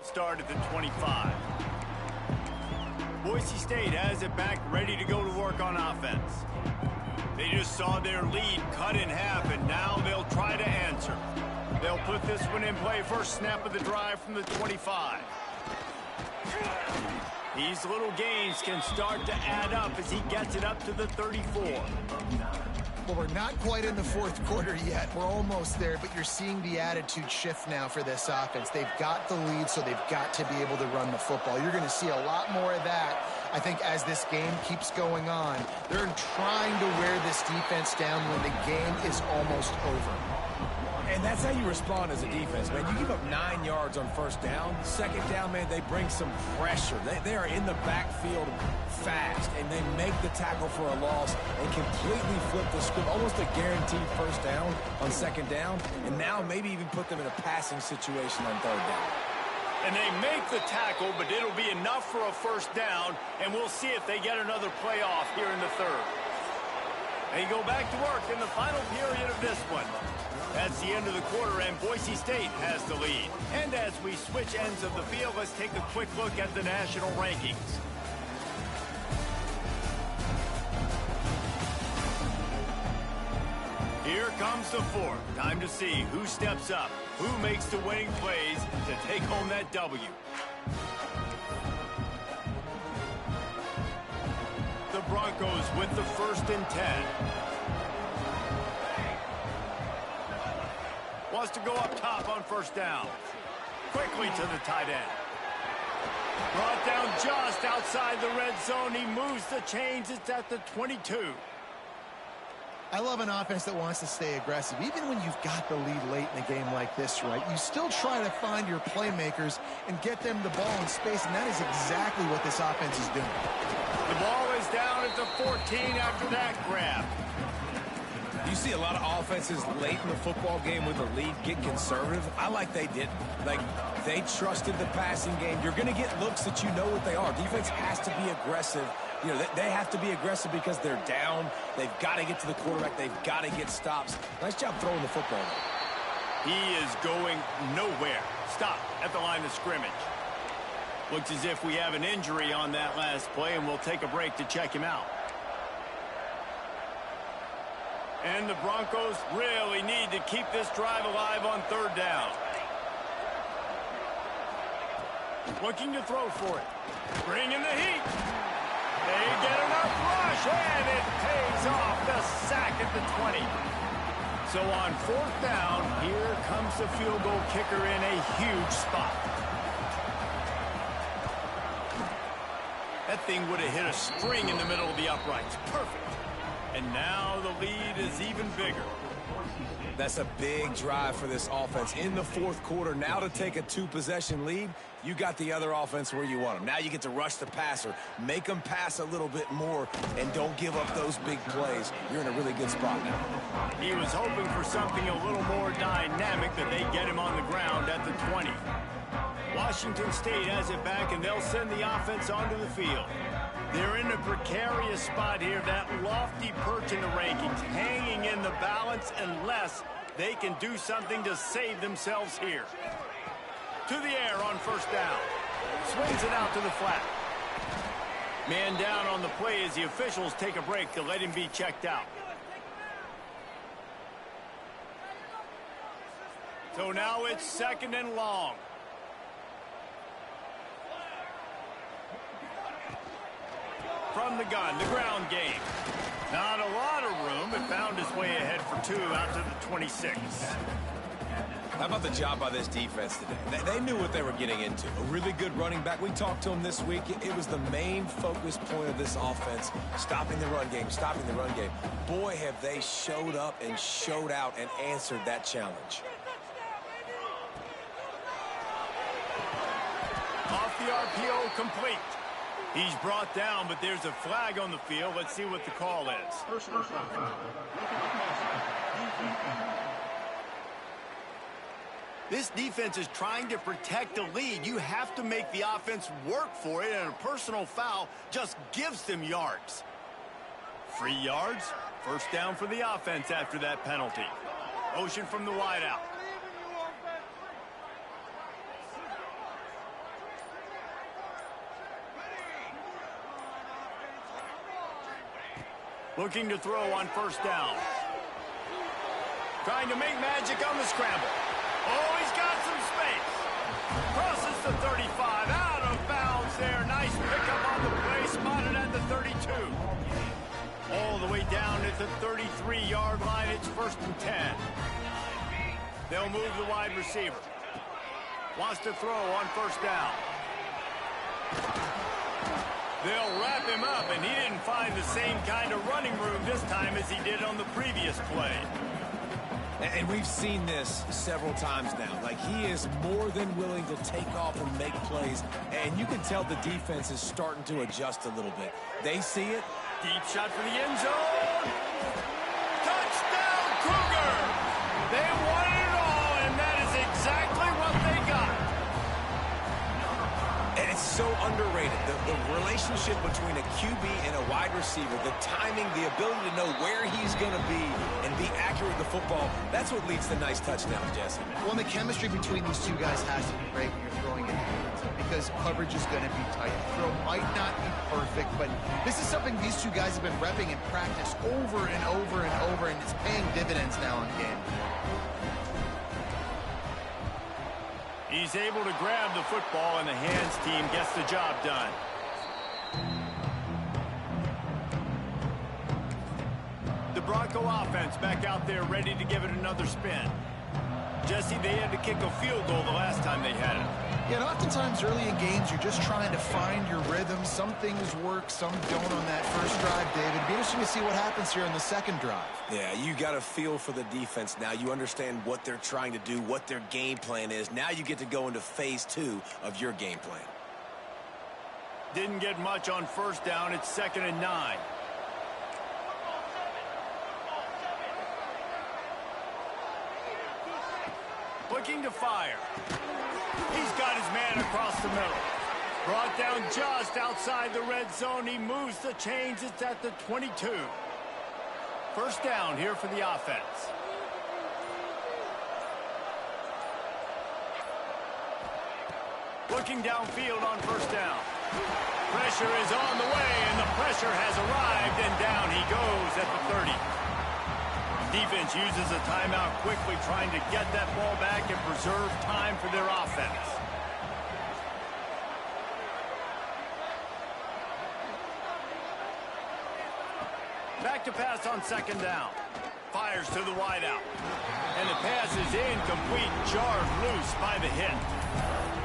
start at the 25. Boise State has it back, ready to go to work on offense. They just saw their lead cut in half, and now they'll try to answer. They'll put this one in play first snap of the drive from the 25. These little gains can start to add up as he gets it up to the 34. Well, we're not quite in the fourth quarter yet. We're almost there, but you're seeing the attitude shift now for this offense. They've got the lead, so they've got to be able to run the football. You're going to see a lot more of that, I think, as this game keeps going on. They're trying to wear this defense down when the game is almost over. And that's how you respond as a defense, man. You give up 9 yards on first down. Second down, man, they bring some pressure. They are in the backfield fast, and they make the tackle for a loss and completely flip the script. Almost a guaranteed first down on second down, and now maybe even put them in a passing situation on third down. And they make the tackle, but it'll be enough for a first down, and we'll see if they get another play off here in the third. They go back to work in the final period of this one. That's the end of the quarter, and Boise State has the lead. And as we switch ends of the field, let's take a quick look at the national rankings. Here comes the fourth. Time to see who steps up, who makes the winning plays to take home that W. The Broncos with the 1st and 10. Wants to go up top on first down. Quickly to the tight end. Brought down just outside the red zone. He moves the chains. It's at the 22. I love an offense that wants to stay aggressive. Even when you've got the lead late in a game like this, right, you still try to find your playmakers and get them the ball in space, and that is exactly what this offense is doing. The ball is down at the 14 after that grab. You see a lot of offenses late in the football game with the lead get conservative. I like they didn't. Like, they trusted the passing game. You're going to get looks that you know what they are. Defense has to be aggressive. You know, they have to be aggressive because they're down. They've got to get to the quarterback. They've got to get stops. Nice job throwing the football. He is going nowhere. Stop at the line of scrimmage. Looks as if we have an injury on that last play, and we'll take a break to check him out. And the Broncos really need to keep this drive alive on third down. Looking to throw for it. Bringing the heat. They get enough rush, and it pays off. The sack at the 20. So on fourth down, here comes the field goal kicker in a huge spot. That thing would have hit a string in the middle of the uprights. Perfect. And now the lead is even bigger. That's a big drive for this offense in the fourth quarter. Now to take a 2-possession lead, you got the other offense where you want them. Now you get to rush the passer, make them pass a little bit more, and don't give up those big plays. You're in a really good spot now. He was hoping for something a little more dynamic, but they get him on the ground at the 20. Washington State has it back, and they'll send the offense onto the field. They're in a precarious spot here, that lofty perch in the rankings, hanging in the balance unless they can do something to save themselves here. To the air on first down. Swings it out to the flat. Man down on the play as the officials take a break to let him be checked out. So now it's 2nd and long. From the gun, the ground game. Not a lot of room, but found his way ahead for 2 out to the 26. How about the job by this defense today? They knew what they were getting into. A really good running back. We talked to him this week. It was the main focus point of this offense, stopping the run game, stopping the run game. Boy, have they showed up and showed out and answered that challenge. Off the RPO, complete. He's brought down, but there's a flag on the field. Let's see what the call is. This defense is trying to protect the lead. You have to make the offense work for it, and a personal foul just gives them yards. 3 yards, first down for the offense after that penalty. Motion from the wideout. Looking to throw on first down. Trying to make magic on the scramble. Oh, he's got some space. Crosses the 35. Out of bounds there. Nice pickup on the play. Spotted at the 32. All the way down at the 33-yard line. It's 1st and 10. They'll move the wide receiver. Wants to throw on first down. They'll wrap him up, and he didn't find the same kind of running room this time as he did on the previous play. And we've seen this several times now. Like, he is more than willing to take off and make plays. And you can tell the defense is starting to adjust a little bit. They see it. Deep shot for the end zone. Touchdown, Cougar! They won it all, and that is exactly what they got. And it's so underrated. The relationship between a QB and a wide receiver, the timing, the ability to know where he's going to be and be accurate with the football, that's what leads to nice touchdowns, Jesse. Well, the chemistry between these two guys has to be great when you're throwing it because coverage is going to be tight. The throw might not be perfect, but this is something these two guys have been repping in practice over and over and over, and it's paying dividends now in game. He's able to grab the football, and the hands team gets the job done. The Bronco offense back out there ready to give it another spin. Jesse, they had to kick a field goal the last time they had it. Yeah, and oftentimes early in games, you're just trying to find your rhythm. Some things work, some don't on that first drive, David. It'd be interesting to see what happens here on the second drive. Yeah, you got a feel for the defense now. You understand what they're trying to do, what their game plan is. Now you get to go into phase 2 of your game plan. Didn't get much on first down. It's 2nd and 9. Looking to fire. He's got his man across the middle. Brought down just outside the red zone. He moves the chains. It's at the 22. First down here for the offense. Looking downfield on first down. Pressure is on the way, and the pressure has arrived, and down he goes at the 30. Defense uses a timeout quickly, trying to get that ball back and preserve time for their offense. Back to pass on second down. Fires to the wideout. And the pass is incomplete, jarred loose by the hit.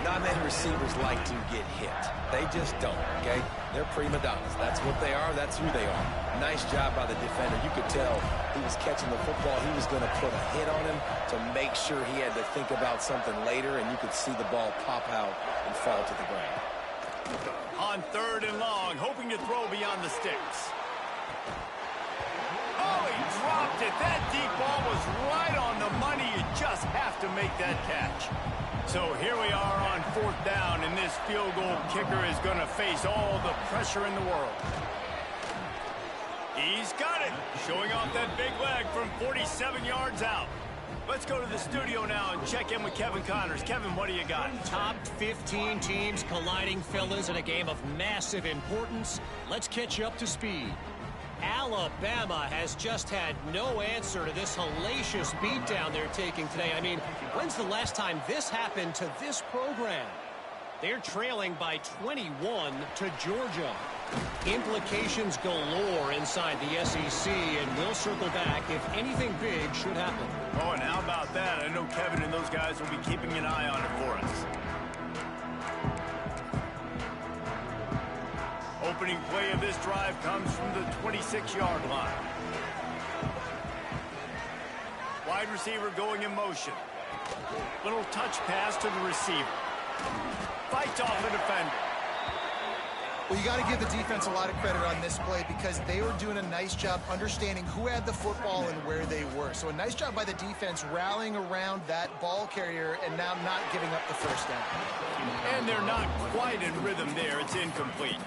Not many receivers like to get hit. They just don't, okay? They're prima donnas. That's what they are. That's who they are. Nice job by the defender. You could tell he was catching the football. He was going to put a hit on him to make sure he had to think about something later, and you could see the ball pop out and fall to the ground. On 3rd and long, hoping to throw beyond the sticks. Oh, he dropped it. That deep ball was right on the money. You just have to make that catch. So here we are on 4th down, and this field goal kicker is going to face all the pressure in the world. He's got it, showing off that big leg from 47 yards out. Let's go to the studio now and check in with Kevin Connors. Kevin, what do you got? Top 15 teams colliding, fellas, in a game of massive importance. Let's catch you up to speed. Alabama has just had no answer to this hellacious beatdown they're taking today. I mean, when's the last time this happened to this program? They're trailing by 21 to Georgia. Implications galore inside the SEC, and we'll circle back if anything big should happen. Oh, and how about that? I know Kevin and those guys will be keeping an eye on it for us. Opening play of this drive comes from the 26-yard line. Wide receiver going in motion. Little touch pass to the receiver. Fights off the defender. Well, you got to give the defense a lot of credit on this play because they were doing a nice job understanding who had the football and where they were. So a nice job by the defense rallying around that ball carrier and now not giving up the first down. And they're not quite in rhythm there. It's incomplete.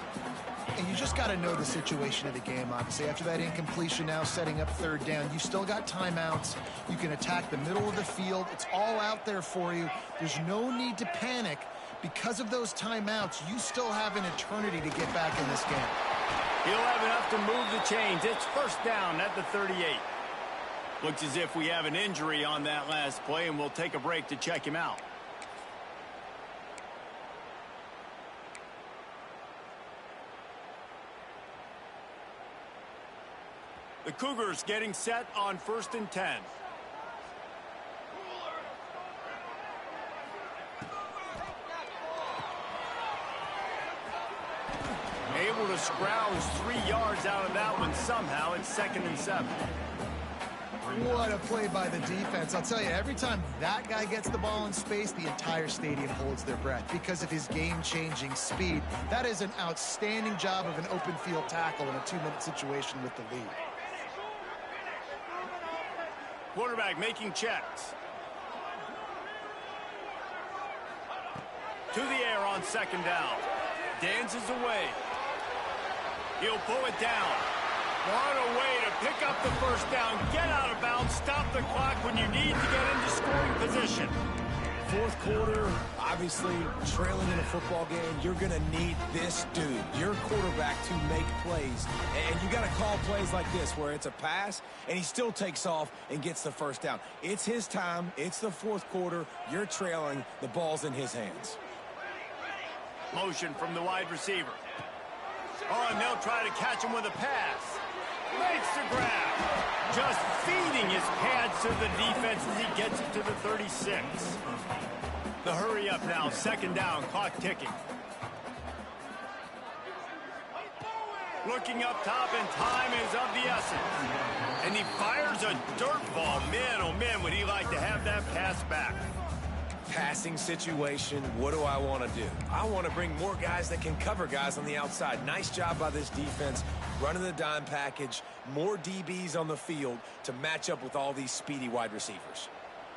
And you just got to know the situation of the game, obviously. After that incompletion, now setting up 3rd down, you still got timeouts. You can attack the middle of the field. It's all out there for you. There's no need to panic. Because of those timeouts, you still have an eternity to get back in this game. He'll have enough to move the chains. It's first down at the 38. Looks as if we have an injury on that last play, and we'll take a break to check him out. The Cougars getting set on 1st and 10. Able to scrounge 3 yards out of that one somehow. It's 2nd and 7. What a play by the defense. I'll tell you, every time that guy gets the ball in space, the entire stadium holds their breath because of his game-changing speed. That is an outstanding job of an open field tackle in a 2-minute situation with the lead. Quarterback making checks. To the air on 2nd down. Dances away. He'll pull it down. What a way to pick up the first down. Get out of bounds. Stop the clock when you need to get into scoring position. 4th quarter, obviously trailing in a football game, you're going to need this dude, your quarterback, to make plays. And you got to call plays like this where it's a pass and he still takes off and gets the first down. It's his time. It's the 4th quarter. You're trailing. The ball's in his hands. Motion from the wide receiver. Oh, and they'll try to catch him with a pass. Makes the grab. Just feeding his pads to the defense as he gets it to the 36. The hurry up now. 2nd down. Clock ticking. Looking up top, and time is of the essence. And he fires a dirt ball. Man, oh man, would he like to have that pass back. Passing situation, what do I want to do? I want to bring more guys that can cover guys on the outside. Nice job by this defense, running the dime package, more DBs on the field to match up with all these speedy wide receivers.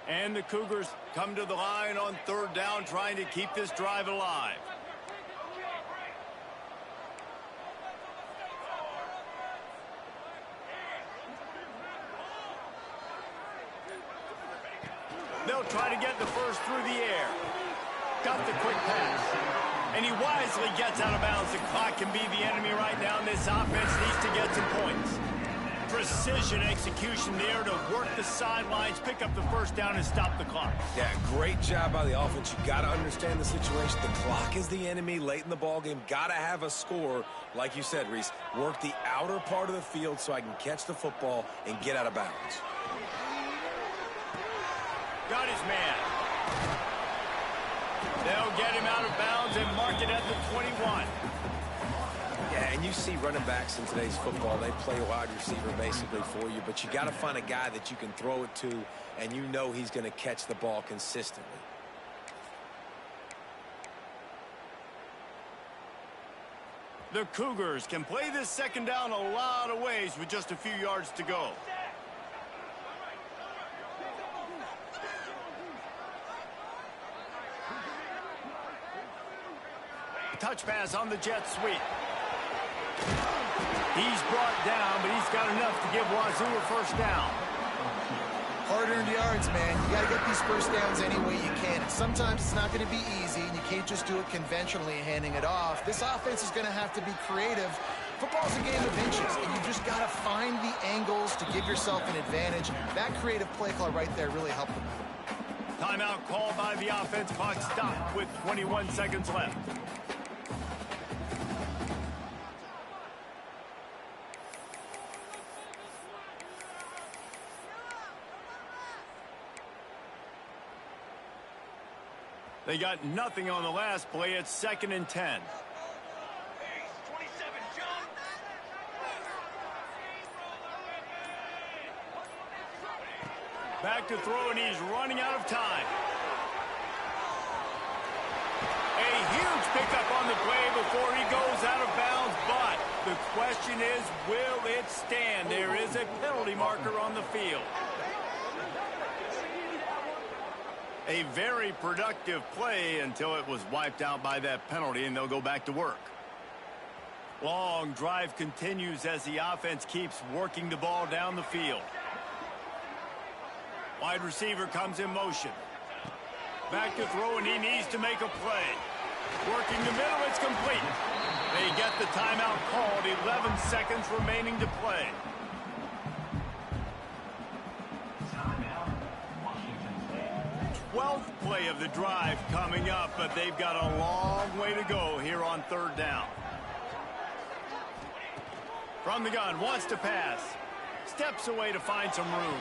And the Cougars come to the line on 3rd down, trying to keep this drive alive. They'll try to get the first through the air. Got the quick pass. And he wisely gets out of bounds. The clock can be the enemy right now. This offense needs to get some points. Precision execution there to work the sidelines, pick up the first down, and stop the clock. Yeah, great job by the offense. You got to understand the situation. The clock is the enemy late in the ballgame. Got to have a score. Like you said, Reese, work the outer part of the field so I can catch the football and get out of bounds. Got his man. They'll get him out of bounds and mark it at the 21. Yeah, and you see running backs in today's football, they play wide receiver basically for you, but you got to find a guy that you can throw it to, and you know he's going to catch the ball consistently. The Cougars can play this 2nd down a lot of ways with just a few yards to go. Touch pass on the jet sweep. He's brought down, but he's got enough to give Wazoo a first down. Hard-earned yards, man. You got to get these first downs any way you can. And sometimes it's not going to be easy, and you can't just do it conventionally handing it off. This offense is going to have to be creative. Football's a game of inches, and you just got to find the angles to give yourself an advantage. That creative play call right there really helped them. Timeout called by the offense. Clock stopped with 21 seconds left. They got nothing on the last play. It's 2nd and 10. Back to throw, and he's running out of time. A huge pickup on the play before he goes out of bounds, but the question is, will it stand? There is a penalty marker on the field. A very productive play until it was wiped out by that penalty, and they'll go back to work. Long drive continues as the offense keeps working the ball down the field. Wide receiver comes in motion. Back to throw, and he needs to make a play. Working the middle, it's complete. They get the timeout called, 11 seconds remaining to play. 12th play of the drive coming up, but they've got a long way to go here on third down. From the gun, wants to pass. Steps away to find some room.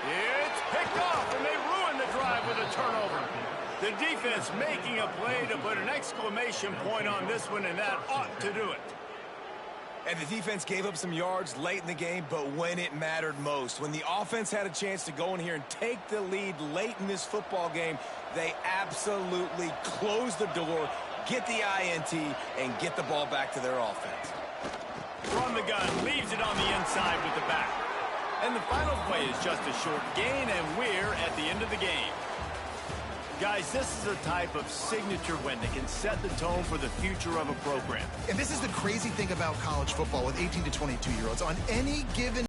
It's picked off, and they ruin the drive with a turnover. The defense making a play to put an exclamation point on this one, and that ought to do it. And the defense gave up some yards late in the game, but when it mattered most, when the offense had a chance to go in here and take the lead late in this football game, they absolutely closed the door, get the INT, and get the ball back to their offense. From the gun, leaves it on the inside with the back. And the final play is just a short gain, and we're at the end of the game. Guys, this is a type of signature win that can set the tone for the future of a program. And this is the crazy thing about college football with 18 to 22-year-olds. On any given